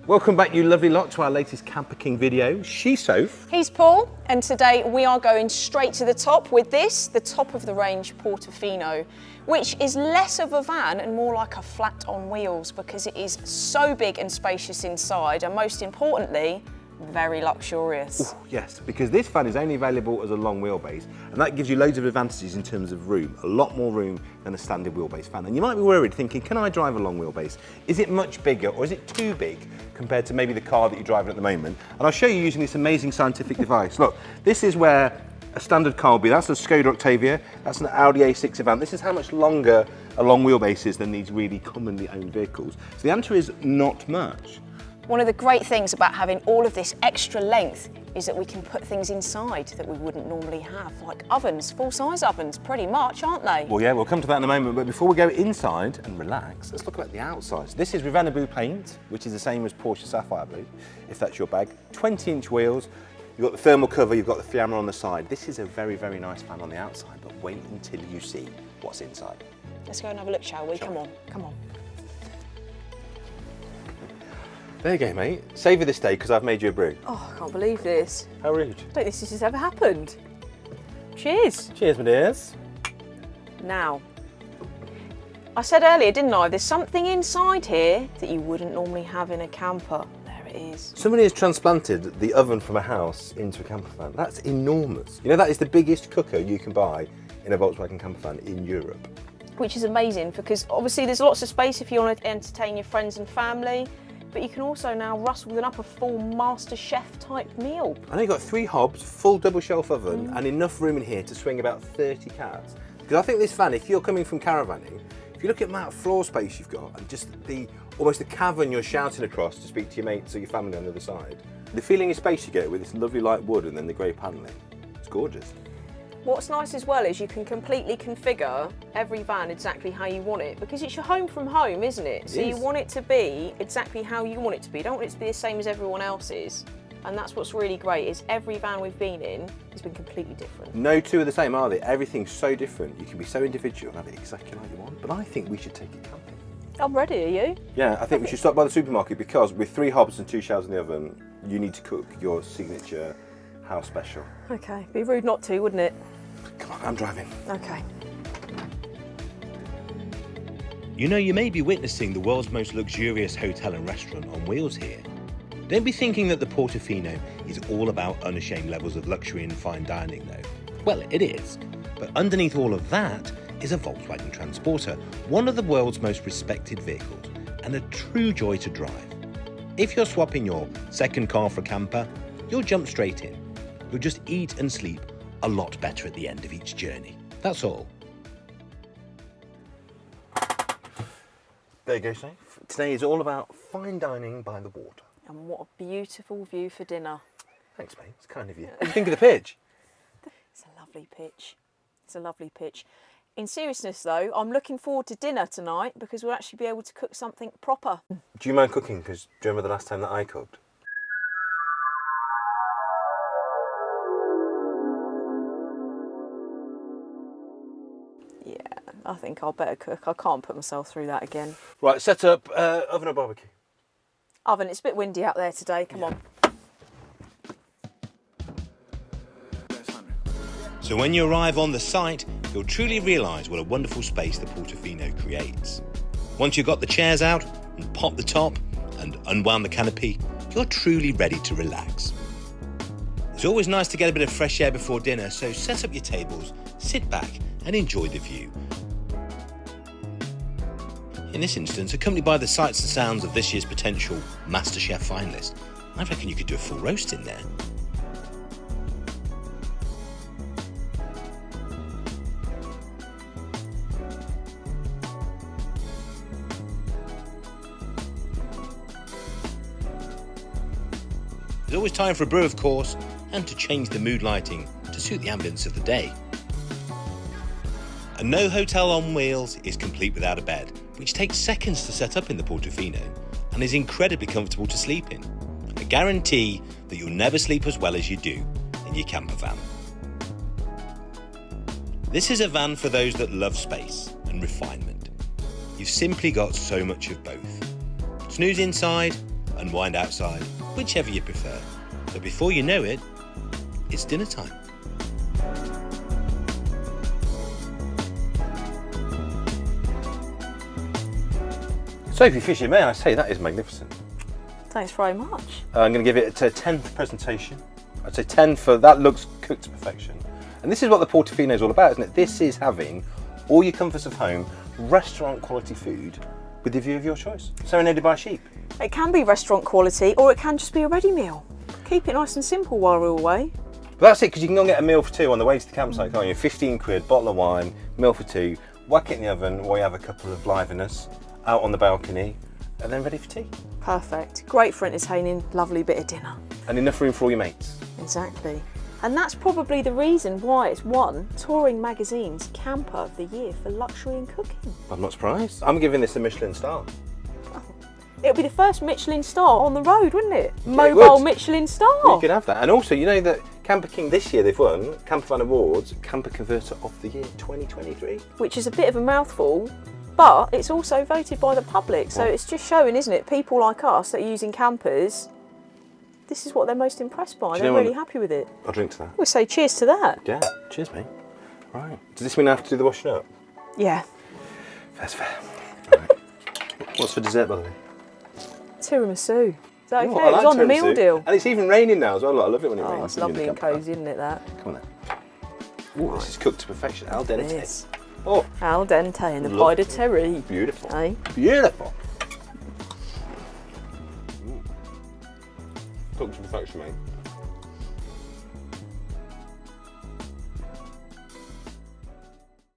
Welcome back, you lovely lot, to our latest CamperKing video. She's Soph. He's Paul, and today we are going straight to the top with this, the top of the range Portofino, which is less of a van and more like a flat on wheels because it is so big and spacious inside, and most importantly, very luxurious. Ooh, yes, because this van is only available as a long wheelbase, and that gives you loads of advantages in terms of room, a lot more room than a standard wheelbase van. And you might be worried thinking, can I drive a long wheelbase? Is it much bigger or is it too big compared to maybe the car that you're driving at the moment? And I'll show you using this amazing scientific device. Look, this is where a standard car will be. That's a Skoda Octavia, that's an Audi A6 van. This is how much longer a long wheelbase is than these really commonly owned vehicles. So the answer is not much. One of the great things about having all of this extra length is that we can put things inside that we wouldn't normally have, like ovens, full-size ovens, pretty much, aren't they? Well, yeah, we'll come to that in a moment, but before we go inside and relax, let's look at the outside. So this is Rivanabu paint, which is the same as Porsche Sapphire Blue, if that's your bag. 20-inch wheels, you've got the thermal cover, you've got the Fiamma on the side. This is a very, very nice van on the outside, but wait until you see what's inside. Let's go and have a look, shall we? Come on, come on. There you go, mate. Savour this day because I've made you a brew. Oh, I can't believe this. How rude. I don't think this has ever happened. Cheers. Cheers, my dears. Now, I said earlier, didn't I, there's something inside here that you wouldn't normally have in a camper. There it is. Somebody has transplanted the oven from a house into a camper van. That's enormous. You know, that is the biggest cooker you can buy in a Volkswagen camper van in Europe. Which is amazing because obviously there's lots of space if you want to entertain your friends and family. But you can also now rustle up a full Master Chef type meal. I know you've got 3 hobs, full double shelf oven, and enough room in here to swing about 30 cats. Because I think this van, if you're coming from caravanning, if you look at the amount of floor space you've got and just almost the cavern you're shouting across to speak to your mates or your family on the other side, the feeling of space you get with this lovely light wood and then the grey panelling, it's gorgeous. What's nice as well is you can completely configure every van exactly how you want it, because it's your home from home, isn't it? So you want it to be exactly how you want it to be. You don't want it to be the same as everyone else's. And that's what's really great, is every van we've been in has been completely different. No two are the same, are they? Everything's so different. You can be so individual and have it exactly like you want. But I think we should take it camping. I'm ready, are you? Yeah, I think we should stop by the supermarket because with 3 hobs and 2 shells in the oven, you need to cook your signature house special. Okay, be rude not to, wouldn't it? Come on, I'm driving. Okay. You know, you may be witnessing the world's most luxurious hotel and restaurant on wheels here. Don't be thinking that the Portofino is all about unashamed levels of luxury and fine dining though. Well, it is. But underneath all of that is a Volkswagen Transporter, one of the world's most respected vehicles and a true joy to drive. If you're swapping your second car for a camper, you'll jump straight in. You'll just eat and sleep a lot better at the end of each journey. That's all. There you go, Soph. Today is all about fine dining by the water. And what a beautiful view for dinner. Thanks, mate. It's kind of you. What do you think of the pitch? It's a lovely pitch. It's a lovely pitch. In seriousness though, I'm looking forward to dinner tonight because we'll actually be able to cook something proper. Do you mind cooking? Because do you remember the last time that I cooked? Yeah, I think I'll better cook. I can't put myself through that again. Right, set up oven or barbecue? Oven, it's a bit windy out there today, come on. So when you arrive on the site, you'll truly realise what a wonderful space the Portofino creates. Once you've got the chairs out and popped the top and unwound the canopy, you're truly ready to relax. It's always nice to get a bit of fresh air before dinner, so set up your tables, sit back and enjoy the view. In this instance, accompanied by the sights and sounds of this year's potential MasterChef finalist, I reckon you could do a full roast in there. There's always time for a brew, of course, and to change the mood lighting to suit the ambience of the day. And no hotel on wheels is complete without a bed, which takes seconds to set up in the Portofino and is incredibly comfortable to sleep in. I guarantee that you'll never sleep as well as you do in your camper van. This is a van for those that love space and refinement. You've simply got so much of both. Snooze inside unwind outside, whichever you prefer. But before you know it, it's dinner time. Sophie Fisher, may I say, that is magnificent. Thanks very much. I'm going to give it a 10 for presentation. I'd say 10 for that looks cooked to perfection. And this is what the Portofino is all about, isn't it? This is having all your comforts of home, restaurant quality food with the view of your choice. Serenaded by a sheep. It can be restaurant quality or it can just be a ready meal. Keep it nice and simple while we're away. But that's it, because you can go and get a meal for two on the way to the campsite, can't you? 15 quid, bottle of wine, meal for two, whack it in the oven while you have a couple of liveners, out on the balcony, and then ready for tea. Perfect. Great for entertaining, lovely bit of dinner. And enough room for all your mates. Exactly. And that's probably the reason why it's won Touring Magazine's Camper of the Year for luxury and cooking. I'm not surprised. I'm giving this a Michelin star. It'll be the first Michelin star on the road, wouldn't it? Yeah, Mobile it would. Michelin star. You could have that. And also, you know that CamperKing this year they've won Campervan Awards Camper Converter of the Year 2023. Which is a bit of a mouthful, but it's also voted by the public. So it's just showing, isn't it? People like us that are using campers, this is what they're most impressed by. They're really happy with it. I'll drink to that. We'll say cheers to that. Yeah, cheers, mate. Right. Does this mean I have to do the washing up? Yeah. That's fair. Right. What's for dessert, by the way? Tiramisu. Is that okay? Oh, I like It was on the tiramisu. meal deal. And it's even raining now as well. I love it when it rains. Oh, it's in the lovely and camper. cosy, isn't it, that? Come on then. Ooh, this is cooked to perfection. Al dente. Yes. Oh, Al dente and the Lovely. pie de terre. beautiful. Eh? Beautiful. Cooked to perfection, mate.